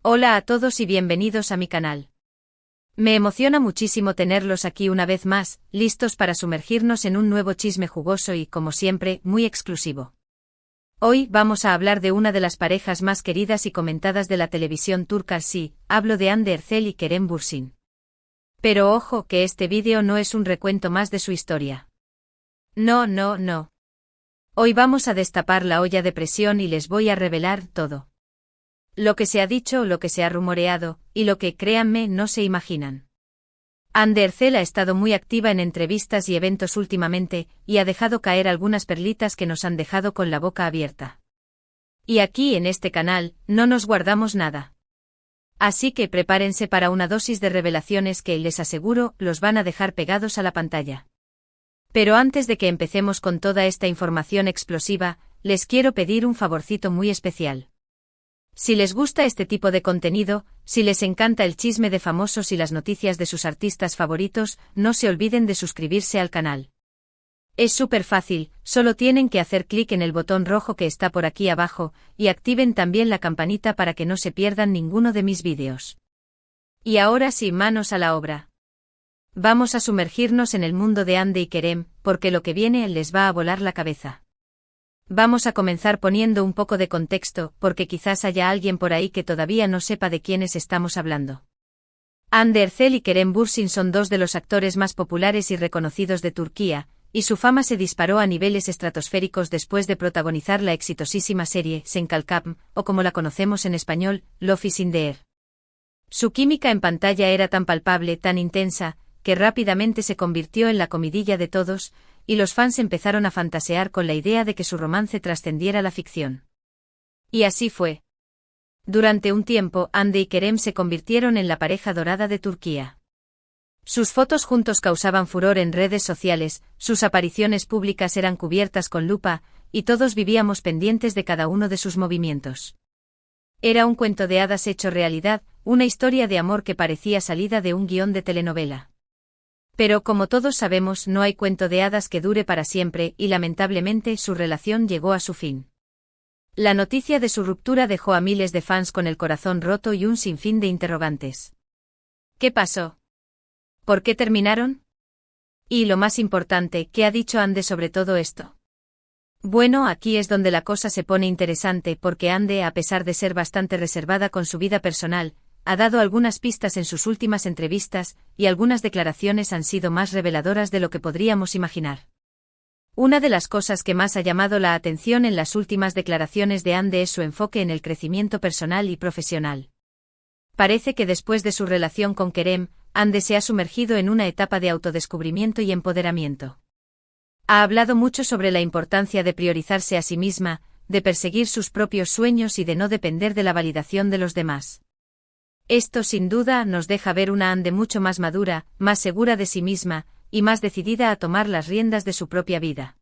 Hola a todos y bienvenidos a mi canal. Me emociona muchísimo tenerlos aquí una vez más, listos para sumergirnos en un nuevo chisme jugoso y, como siempre, muy exclusivo. Hoy vamos a hablar de una de las parejas más queridas y comentadas de la televisión turca, sí, hablo de Hande Erçel y Kerem Bürsin. Pero ojo que este vídeo no es un recuento más de su historia. No. Hoy vamos a destapar la olla de presión y les voy a revelar todo. Lo que se ha dicho, lo que se ha rumoreado, y lo que, créanme, no se imaginan. Hande Erçel ha estado muy activa en entrevistas y eventos últimamente, y ha dejado caer algunas perlitas que nos han dejado con la boca abierta. Y aquí en este canal, no nos guardamos nada. Así que prepárense para una dosis de revelaciones que, les aseguro, los van a dejar pegados a la pantalla. Pero antes de que empecemos con toda esta información explosiva, les quiero pedir un favorcito muy especial. Si les gusta este tipo de contenido, si les encanta el chisme de famosos y las noticias de sus artistas favoritos, no se olviden de suscribirse al canal. Es súper fácil, solo tienen que hacer clic en el botón rojo que está por aquí abajo, y activen también la campanita para que no se pierdan ninguno de mis vídeos. Y ahora sí, manos a la obra. Vamos a sumergirnos en el mundo de Hande y Kerem, porque lo que viene les va a volar la cabeza. Vamos a comenzar poniendo un poco de contexto, porque quizás haya alguien por ahí que todavía no sepa de quiénes estamos hablando. Hande Erçel y Kerem Bürsin son dos de los actores más populares y reconocidos de Turquía, y su fama se disparó a niveles estratosféricos después de protagonizar la exitosísima serie Sen Kalkam, o como la conocemos en español, Love is in the Air. Su química en pantalla era tan palpable, tan intensa, que rápidamente se convirtió en la comidilla de todos, y los fans empezaron a fantasear con la idea de que su romance trascendiera la ficción. Y así fue. Durante un tiempo, Hande y Kerem se convirtieron en la pareja dorada de Turquía. Sus fotos juntos causaban furor en redes sociales, sus apariciones públicas eran cubiertas con lupa, y todos vivíamos pendientes de cada uno de sus movimientos. Era un cuento de hadas hecho realidad, una historia de amor que parecía salida de un guión de telenovela. Pero como todos sabemos, no hay cuento de hadas que dure para siempre, y lamentablemente su relación llegó a su fin. La noticia de su ruptura dejó a miles de fans con el corazón roto y un sinfín de interrogantes. ¿Qué pasó? ¿Por qué terminaron? Y lo más importante, ¿qué ha dicho Hande sobre todo esto? Bueno, aquí es donde la cosa se pone interesante porque Hande, a pesar de ser bastante reservada con su vida personal, ha dado algunas pistas en sus últimas entrevistas, y algunas declaraciones han sido más reveladoras de lo que podríamos imaginar. Una de las cosas que más ha llamado la atención en las últimas declaraciones de Hande es su enfoque en el crecimiento personal y profesional. Parece que después de su relación con Kerem, Hande se ha sumergido en una etapa de autodescubrimiento y empoderamiento. Ha hablado mucho sobre la importancia de priorizarse a sí misma, de perseguir sus propios sueños y de no depender de la validación de los demás. Esto sin duda nos deja ver una Hande mucho más madura, más segura de sí misma, y más decidida a tomar las riendas de su propia vida.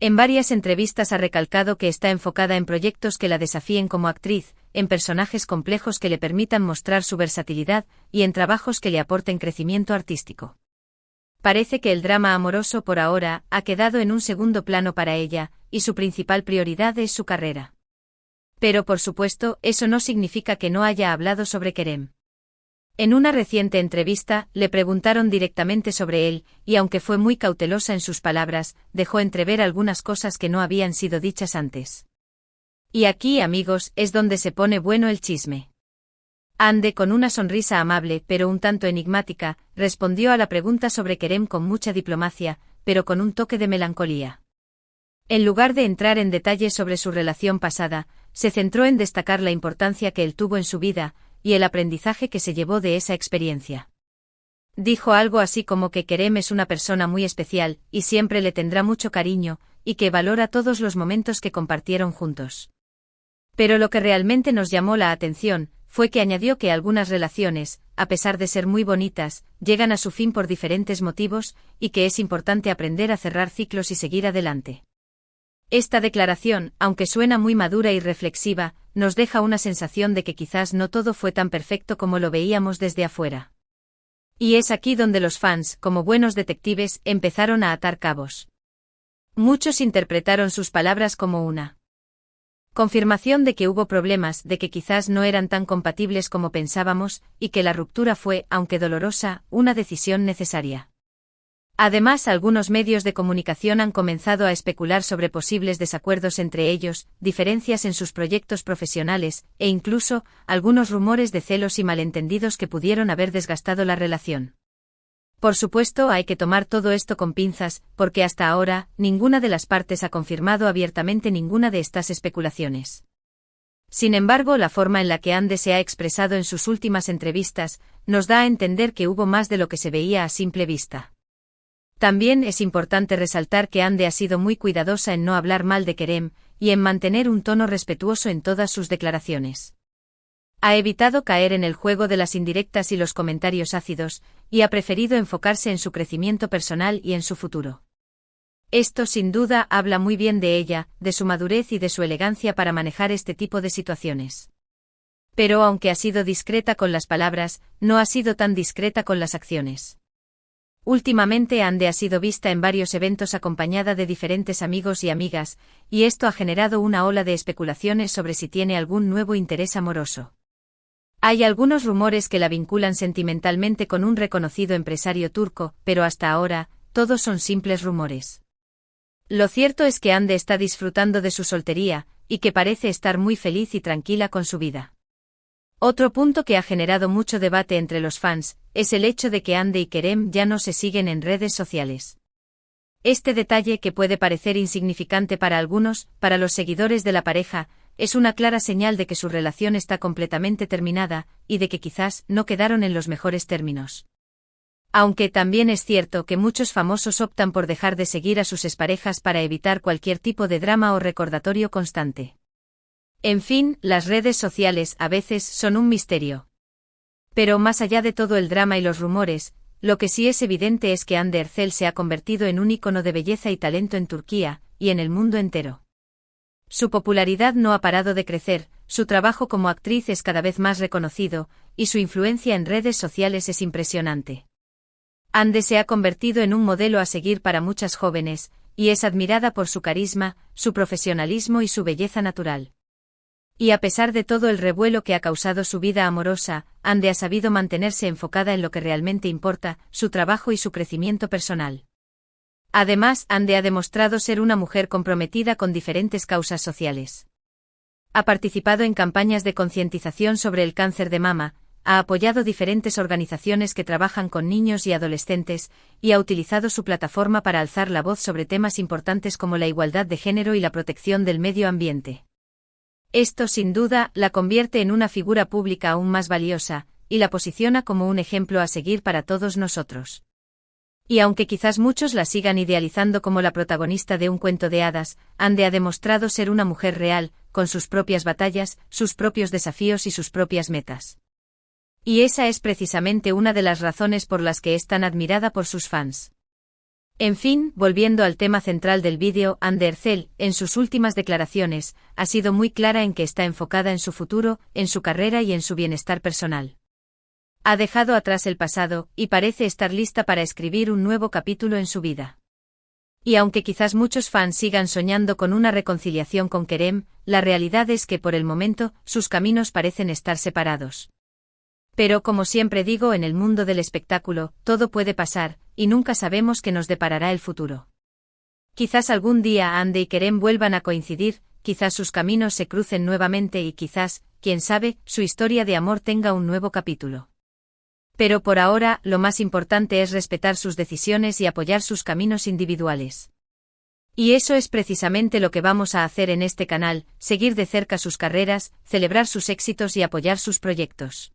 En varias entrevistas ha recalcado que está enfocada en proyectos que la desafíen como actriz, en personajes complejos que le permitan mostrar su versatilidad, y en trabajos que le aporten crecimiento artístico. Parece que el drama amoroso por ahora ha quedado en un segundo plano para ella, y su principal prioridad es su carrera. Pero por supuesto, eso no significa que no haya hablado sobre Kerem. En una reciente entrevista, le preguntaron directamente sobre él, y aunque fue muy cautelosa en sus palabras, dejó entrever algunas cosas que no habían sido dichas antes. Y aquí, amigos, es donde se pone bueno el chisme. Hande, con una sonrisa amable pero un tanto enigmática, respondió a la pregunta sobre Kerem con mucha diplomacia, pero con un toque de melancolía. En lugar de entrar en detalles sobre su relación pasada, se centró en destacar la importancia que él tuvo en su vida, y el aprendizaje que se llevó de esa experiencia. Dijo algo así como que Kerem es una persona muy especial, y siempre le tendrá mucho cariño, y que valora todos los momentos que compartieron juntos. Pero lo que realmente nos llamó la atención, fue que añadió que algunas relaciones, a pesar de ser muy bonitas, llegan a su fin por diferentes motivos, y que es importante aprender a cerrar ciclos y seguir adelante. Esta declaración, aunque suena muy madura y reflexiva, nos deja una sensación de que quizás no todo fue tan perfecto como lo veíamos desde afuera. Y es aquí donde los fans, como buenos detectives, empezaron a atar cabos. Muchos interpretaron sus palabras como una Confirmación de que hubo problemas, de que quizás no eran tan compatibles como pensábamos, y que la ruptura fue, aunque dolorosa, una decisión necesaria. Además, algunos medios de comunicación han comenzado a especular sobre posibles desacuerdos entre ellos, diferencias en sus proyectos profesionales, e incluso, algunos rumores de celos y malentendidos que pudieron haber desgastado la relación. Por supuesto, hay que tomar todo esto con pinzas, porque hasta ahora, ninguna de las partes ha confirmado abiertamente ninguna de estas especulaciones. Sin embargo, la forma en la que Ande se ha expresado en sus últimas entrevistas, nos da a entender que hubo más de lo que se veía a simple vista. También es importante resaltar que Ande ha sido muy cuidadosa en no hablar mal de Kerem, y en mantener un tono respetuoso en todas sus declaraciones. Ha evitado caer en el juego de las indirectas y los comentarios ácidos, y ha preferido enfocarse en su crecimiento personal y en su futuro. Esto sin duda habla muy bien de ella, de su madurez y de su elegancia para manejar este tipo de situaciones. Pero aunque ha sido discreta con las palabras, no ha sido tan discreta con las acciones. Últimamente Ande ha sido vista en varios eventos acompañada de diferentes amigos y amigas, y esto ha generado una ola de especulaciones sobre si tiene algún nuevo interés amoroso. Hay algunos rumores que la vinculan sentimentalmente con un reconocido empresario turco, pero hasta ahora, todos son simples rumores. Lo cierto es que Ande está disfrutando de su soltería, y que parece estar muy feliz y tranquila con su vida. Otro punto que ha generado mucho debate entre los fans, es el hecho de que Ande y Kerem ya no se siguen en redes sociales. Este detalle, que puede parecer insignificante para algunos, para los seguidores de la pareja, es una clara señal de que su relación está completamente terminada, y de que quizás no quedaron en los mejores términos. Aunque también es cierto que muchos famosos optan por dejar de seguir a sus exparejas para evitar cualquier tipo de drama o recordatorio constante. En fin, las redes sociales a veces son un misterio. Pero más allá de todo el drama y los rumores, lo que sí es evidente es que Hande Erçel se ha convertido en un ícono de belleza y talento en Turquía, y en el mundo entero. Su popularidad no ha parado de crecer, su trabajo como actriz es cada vez más reconocido, y su influencia en redes sociales es impresionante. Hande se ha convertido en un modelo a seguir para muchas jóvenes, y es admirada por su carisma, su profesionalismo y su belleza natural. Y a pesar de todo el revuelo que ha causado su vida amorosa, Hande ha sabido mantenerse enfocada en lo que realmente importa, su trabajo y su crecimiento personal. Además, Hande ha demostrado ser una mujer comprometida con diferentes causas sociales. Ha participado en campañas de concientización sobre el cáncer de mama, ha apoyado diferentes organizaciones que trabajan con niños y adolescentes, y ha utilizado su plataforma para alzar la voz sobre temas importantes como la igualdad de género y la protección del medio ambiente. Esto sin duda la convierte en una figura pública aún más valiosa, y la posiciona como un ejemplo a seguir para todos nosotros. Y aunque quizás muchos la sigan idealizando como la protagonista de un cuento de hadas, Hande ha demostrado ser una mujer real, con sus propias batallas, sus propios desafíos y sus propias metas. Y esa es precisamente una de las razones por las que es tan admirada por sus fans. En fin, volviendo al tema central del vídeo, Hande Erçel, en sus últimas declaraciones, ha sido muy clara en que está enfocada en su futuro, en su carrera y en su bienestar personal. Ha dejado atrás el pasado, y parece estar lista para escribir un nuevo capítulo en su vida. Y aunque quizás muchos fans sigan soñando con una reconciliación con Kerem, la realidad es que por el momento, sus caminos parecen estar separados. Pero como siempre digo en el mundo del espectáculo, todo puede pasar, y nunca sabemos qué nos deparará el futuro. Quizás algún día Hande y Kerem vuelvan a coincidir, quizás sus caminos se crucen nuevamente y quizás, quién sabe, su historia de amor tenga un nuevo capítulo. Pero por ahora, lo más importante es respetar sus decisiones y apoyar sus caminos individuales. Y eso es precisamente lo que vamos a hacer en este canal, seguir de cerca sus carreras, celebrar sus éxitos y apoyar sus proyectos.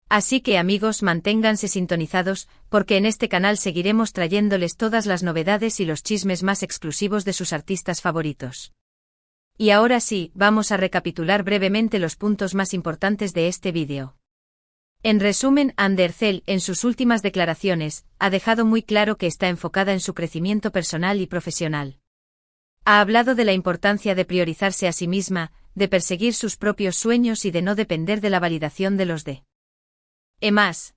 Así que amigos, manténganse sintonizados, porque en este canal seguiremos trayéndoles todas las novedades y los chismes más exclusivos de sus artistas favoritos. Y ahora sí, vamos a recapitular brevemente los puntos más importantes de este vídeo. En resumen, Hande Erçel, en sus últimas declaraciones, ha dejado muy claro que está enfocada en su crecimiento personal y profesional. Ha hablado de la importancia de priorizarse a sí misma, de perseguir sus propios sueños y de no depender de la validación de los demás.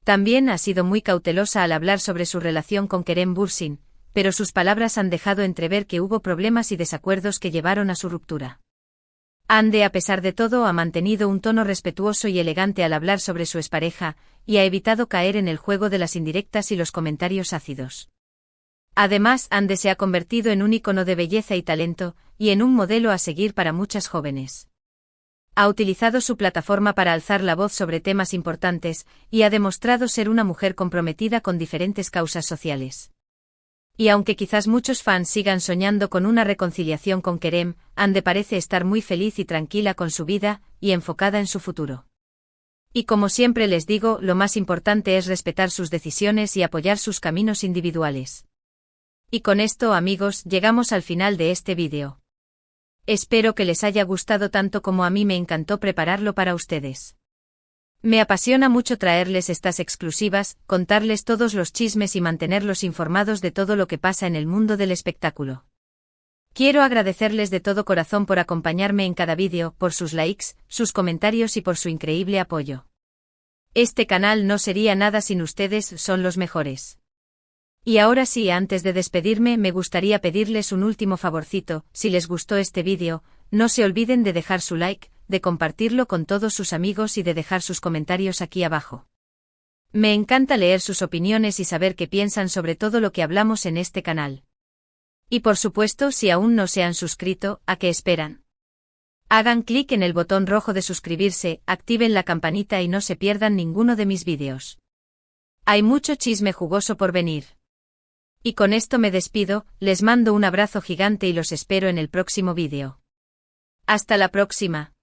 También ha sido muy cautelosa al hablar sobre su relación con Kerem Bürsin, pero sus palabras han dejado entrever que hubo problemas y desacuerdos que llevaron a su ruptura. Ande, a pesar de todo, ha mantenido un tono respetuoso y elegante al hablar sobre su expareja, y ha evitado caer en el juego de las indirectas y los comentarios ácidos. Además, Ande se ha convertido en un ícono de belleza y talento, y en un modelo a seguir para muchas jóvenes. Ha utilizado su plataforma para alzar la voz sobre temas importantes, y ha demostrado ser una mujer comprometida con diferentes causas sociales. Y aunque quizás muchos fans sigan soñando con una reconciliación con Kerem, Ande parece estar muy feliz y tranquila con su vida, y enfocada en su futuro. Y como siempre les digo, lo más importante es respetar sus decisiones y apoyar sus caminos individuales. Y con esto, amigos, llegamos al final de este vídeo. Espero que les haya gustado tanto como a mí me encantó prepararlo para ustedes. Me apasiona mucho traerles estas exclusivas, contarles todos los chismes y mantenerlos informados de todo lo que pasa en el mundo del espectáculo. Quiero agradecerles de todo corazón por acompañarme en cada vídeo, por sus likes, sus comentarios y por su increíble apoyo. Este canal no sería nada sin ustedes, son los mejores. Y ahora sí, antes de despedirme, me gustaría pedirles un último favorcito: si les gustó este vídeo, no se olviden de dejar su like, de compartirlo con todos sus amigos y de dejar sus comentarios aquí abajo. Me encanta leer sus opiniones y saber qué piensan sobre todo lo que hablamos en este canal. Y por supuesto, si aún no se han suscrito, ¿a qué esperan? Hagan clic en el botón rojo de suscribirse, activen la campanita y no se pierdan ninguno de mis vídeos. Hay mucho chisme jugoso por venir. Y con esto me despido, les mando un abrazo gigante y los espero en el próximo vídeo. Hasta la próxima.